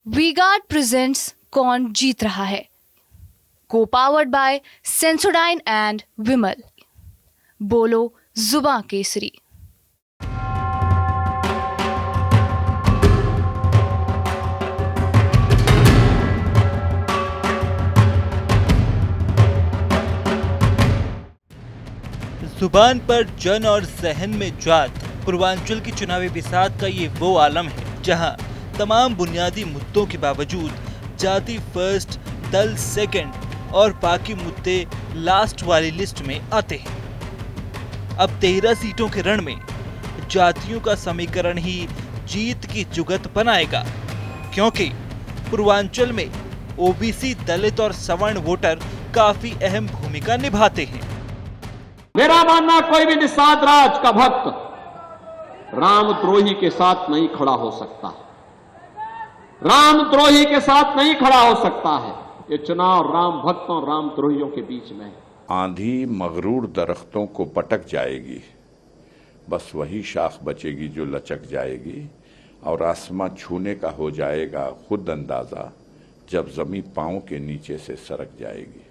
We guard presents कौन जीत रहा है, को पावर्ड बाय सेंसोडाइन एंड विमल। बोलो जुबां केसरी। जुबान पर जन और जहन में जात। पूर्वांचल की चुनावी बिसात का ये वो आलम है जहां तमाम बुनियादी मुद्दों के बावजूद जाति फर्स्ट, दल सेकंड और बाकी मुद्दे लास्ट वाली लिस्ट में आते हैं। अब 13 सीटों के रण में जातियों का समीकरण ही जीत की जुगत बनाएगा, क्योंकि पूर्वांचल में ओबीसी, दलित और सवर्ण वोटर काफी अहम भूमिका निभाते हैं। मेरा मानना कोई भी निषाद राज का भक्त रामद्रोही के साथ नहीं खड़ा हो सकता है। रामद्रोही के साथ नहीं खड़ा हो सकता है। ये चुनाव राम भक्तों और रामद्रोहियों के बीच में है। आंधी मगरूर दरख्तों को पटक जाएगी, बस वही शाख बचेगी जो लचक जाएगी, और आसमां छूने का हो जाएगा खुद अंदाजा जब जमीन पांव के नीचे से सरक जाएगी।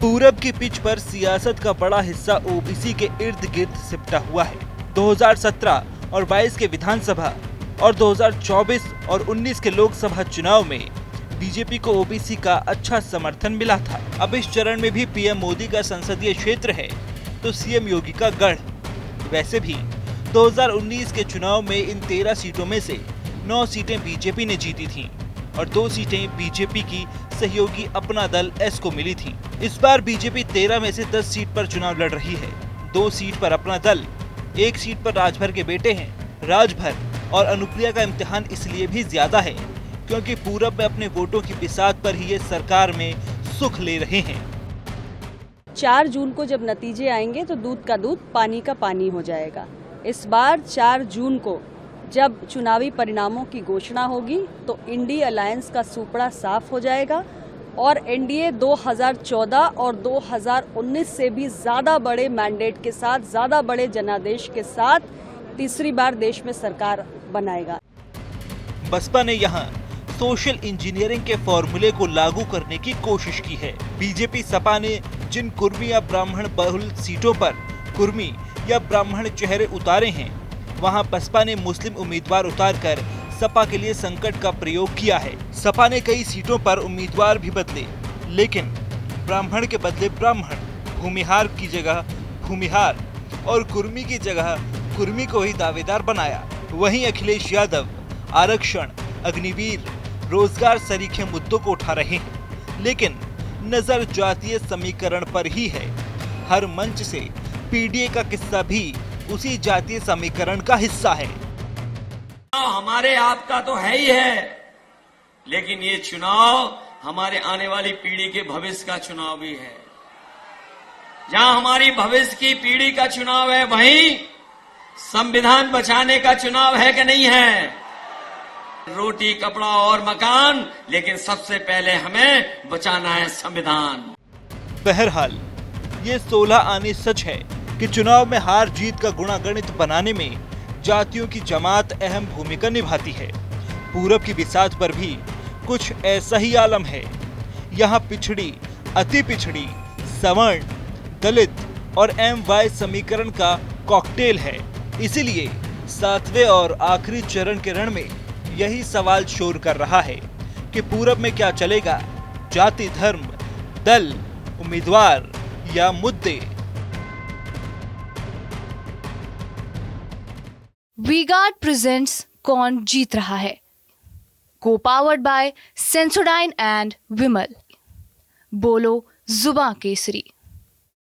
पूरब की पिच पर सियासत का बड़ा हिस्सा ओबीसी के इर्द गिर्द सिमटा हुआ है। 2017 और 22 के विधानसभा और 2024 और 19 के लोकसभा चुनाव में बीजेपी को ओबीसी का अच्छा समर्थन मिला था। अब इस चरण में भी पीएम मोदी का संसदीय क्षेत्र है तो सीएम योगी का गढ़। वैसे भी 2019 के चुनाव में इन 13 सीटों में से 9 सीटें बीजेपी ने जीती थीं और 2 सीटें बीजेपी की सहयोगी अपना दल एस को मिली थी। इस बार बीजेपी 13 में से 10 सीट पर चुनाव लड़ रही है। 2 सीट पर अपना दल, 1 सीट पर राजभर के बेटे हैं। राजभर और अनुप्रिया का इम्तिहान इसलिए भी ज्यादा है क्योंकि पूरब में अपने वोटों की बिसात पर ही ये सरकार में सुख ले रहे हैं। 4 जून को जब नतीजे आएंगे तो दूध का दूध, पानी का पानी हो जाएगा। इस बार 4 जून को जब चुनावी परिणामों की घोषणा होगी तो इंडी अलायंस का सुपड़ा साफ हो जाएगा और एनडीए 2014 और 2019 से भी ज्यादा बड़े मैंडेट के साथ, ज्यादा बड़े जनादेश के साथ तीसरी बार देश में सरकार बनाएगा। बसपा ने यहाँ सोशल इंजीनियरिंग के फॉर्मूले को लागू करने की कोशिश की है। बीजेपी सपा ने जिन कुर्मी या ब्राह्मण बहुल सीटों पर कुर्मी या ब्राह्मण चेहरे उतारे हैं, वहां बसपा ने मुस्लिम उम्मीदवार उतारकर सपा के लिए संकट का प्रयोग किया है। सपा ने कई सीटों पर उम्मीदवार भी बदले, लेकिन ब्राह्मण के बदले ब्राह्मण, भूमिहार की जगह भूमिहार और कुर्मी की जगह कुर्मी को ही दावेदार बनाया। वहीं अखिलेश यादव आरक्षण, अग्निवीर, रोजगार सरीखे मुद्दों को उठा रहे हैं, लेकिन नजर जातीय समीकरण पर ही है। हर मंच से पीडीए का किस्सा भी उसी जातीय समीकरण का हिस्सा है। हमारे आपका तो है ही है, लेकिन ये चुनाव हमारे आने वाली पीढ़ी के भविष्य का चुनाव भी है। जहां हमारी भविष्य की पीढ़ी का चुनाव है, वहीं संविधान बचाने का चुनाव है कि नहीं है। रोटी, कपड़ा और मकान, लेकिन सबसे पहले हमें बचाना है संविधान। बहरहाल ये 16 आने सच है कि चुनाव में हार जीत का गुणागणित बनाने में जातियों की जमात अहम भूमिका निभाती है। पूरब की बिसात पर भी कुछ ऐसा ही आलम है। यहाँ पिछड़ी, अति पिछड़ी, सवर्ण, दलित और एमवाय समीकरण का कॉकटेल है। इसीलिए 7वें और आखिरी चरण के रण में यही सवाल शोर कर रहा है कि पूरब में क्या चलेगा, जाति, धर्म, दल, उम्मीदवार या मुद्दे। वी गार्ड प्रेजेंट्स कौन जीत रहा है, को पावर्ड बाय सेंसोडाइन एंड विमल। बोलो जुबां केसरी।